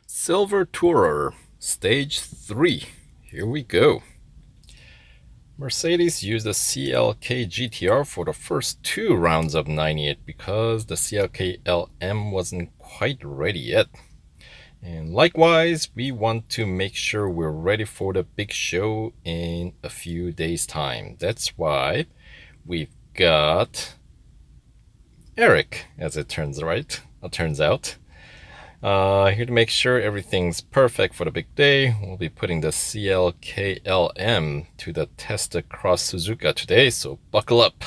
Silver Tourer, Stage 3. Here we go. Mercedes used the CLK GTR for the first two rounds of 98 because the CLK-LM wasn't quite ready yet. And likewise, we want to make sure we're ready for the big show in a few days' time. That's why we've got Eric, as it turns out. Here to make sure everything's perfect for the big day, we'll be putting the CLK-LM to the test across Suzuka today, so buckle up.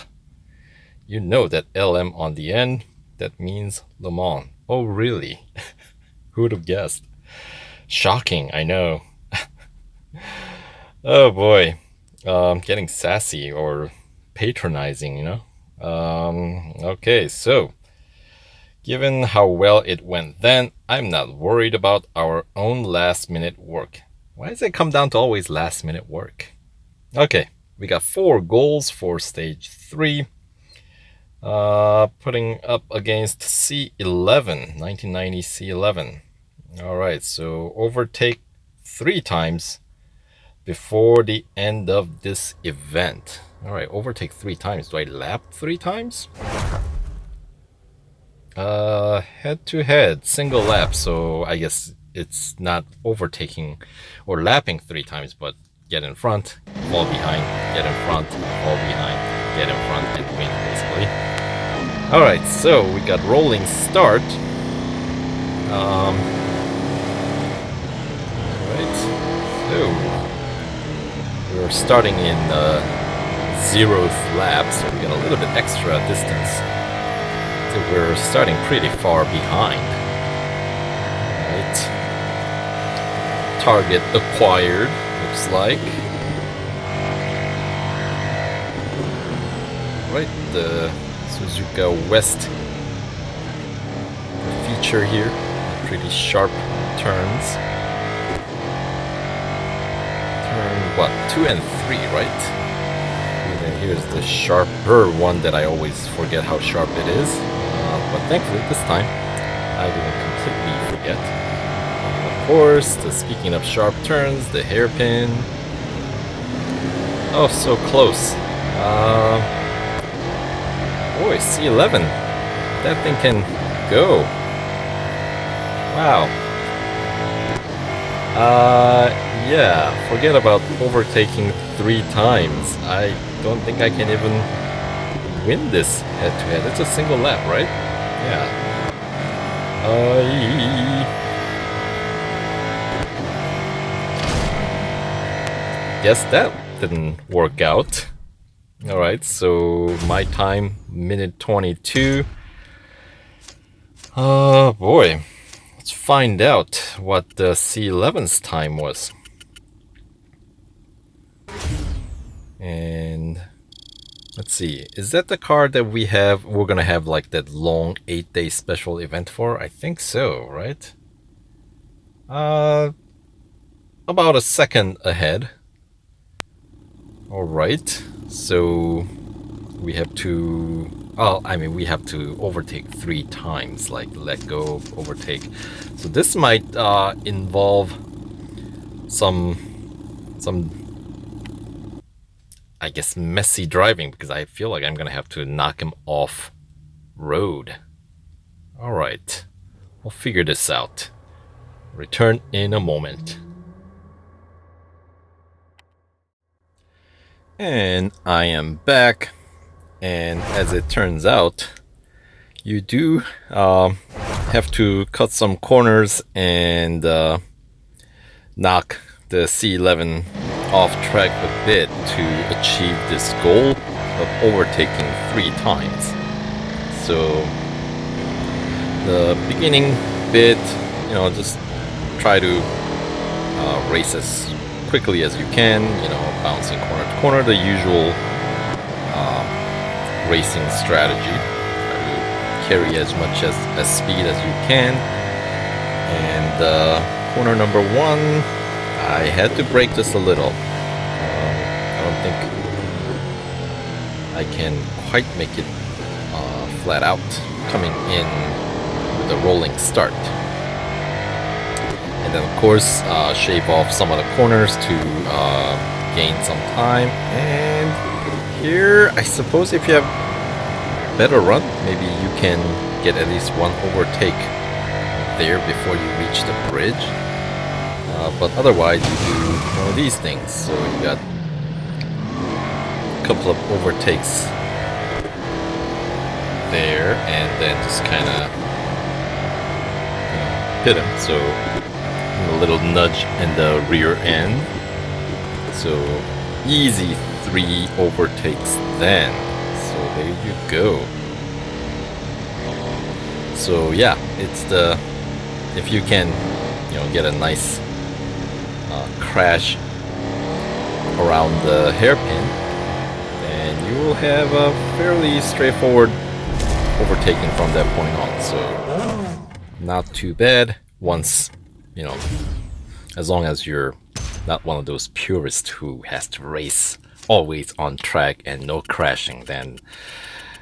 You know that LM on the end, that means Le Mans. Oh really? Who would have guessed? Shocking, I know. Oh boy, getting sassy or patronizing, you know? Okay, so given how well it went then, I'm not worried about our own last-minute work. Why does it come down to always last-minute work? Okay, we got 4 goals for Stage 3. Putting up against C11, 1990 C11. Alright, so overtake 3 times before the end of this event. Alright, overtake 3 times. Do I lap 3 times? Head-to-head, single lap, so I guess it's not overtaking or lapping 3 times, but get in front, fall behind, get in front, fall behind, get in front, and win, basically. Alright, so we got rolling start. Alright, so we're starting in 0th lap, so we got a little bit extra distance. So we're starting pretty far behind. Right. Target acquired, looks like. Right, the Suzuka West feature here. Pretty sharp turns. Turn, what, 2 and 3, right? And then here's the sharper one that I always forget how sharp it is. But thankfully this time I didn't completely forget. Of course, speaking of sharp turns, the hairpin. Oh, so close. Boy, C11. That thing can go. Wow. Yeah, forget about overtaking 3 times. I don't think I can even win this head-to-head. It's a single lap, right? Yeah. Guess that didn't work out. Alright, so my time, minute 22. Oh boy. Let's find out what the C11's time was. And let's see, is that the car that we're gonna have like that long 8-day special event for? I think so, right? About a second ahead. Alright, so we have to, we have to overtake 3 times, like let go, overtake. So this might involve some I guess messy driving, because I feel like I'm gonna have to knock him off road. Alright, we'll figure this out. Return in a moment. And I am back, and as it turns out, you do have to cut some corners and knock the C11 off track a bit to achieve this goal of overtaking 3 times. So the beginning bit, you know, just try to race as quickly as you can, you know, bouncing corner to corner, the usual racing strategy. Try to carry as much as speed as you can. And corner number 1, I had to brake just a little. I don't think I can quite make it flat out coming in with a rolling start. then of course shave off some of the corners to gain some time. And here, I suppose if you have better run, maybe you can get at least one overtake there before you reach the bridge. But otherwise, you do one of these things. So you got a couple of overtakes there, and then just kind of hit him. So a little nudge in the rear end. So easy 3 overtakes then. So there you go. So yeah, it's if you can, get a nice crash around the hairpin, then you will have a fairly straightforward overtaking from that point on. So not too bad once, as long as you're not one of those purists who has to race always on track and no crashing, then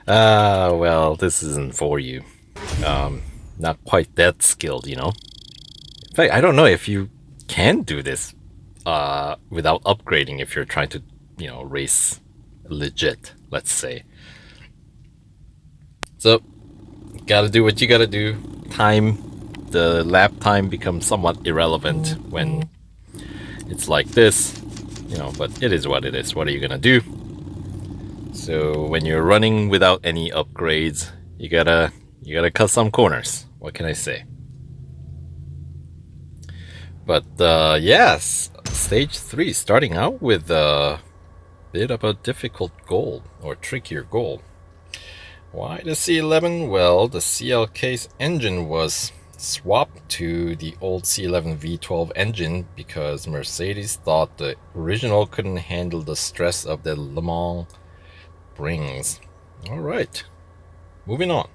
well, this isn't for you. Not quite that skilled, In fact, I don't know if you can do this without upgrading if you're trying to, race legit, let's say. So, gotta do what you gotta do. The lap time becomes somewhat irrelevant when it's like this, but it is what it is. What are you gonna do? So when you're running without any upgrades, you gotta cut some corners. What can I say? But yes, stage 3, starting out with a bit of a difficult goal, or trickier goal. Why the C11? Well, the CLK's engine was swapped to the old C11 V12 engine because Mercedes thought the original couldn't handle the stress of the Le Mans brings. Alright, moving on.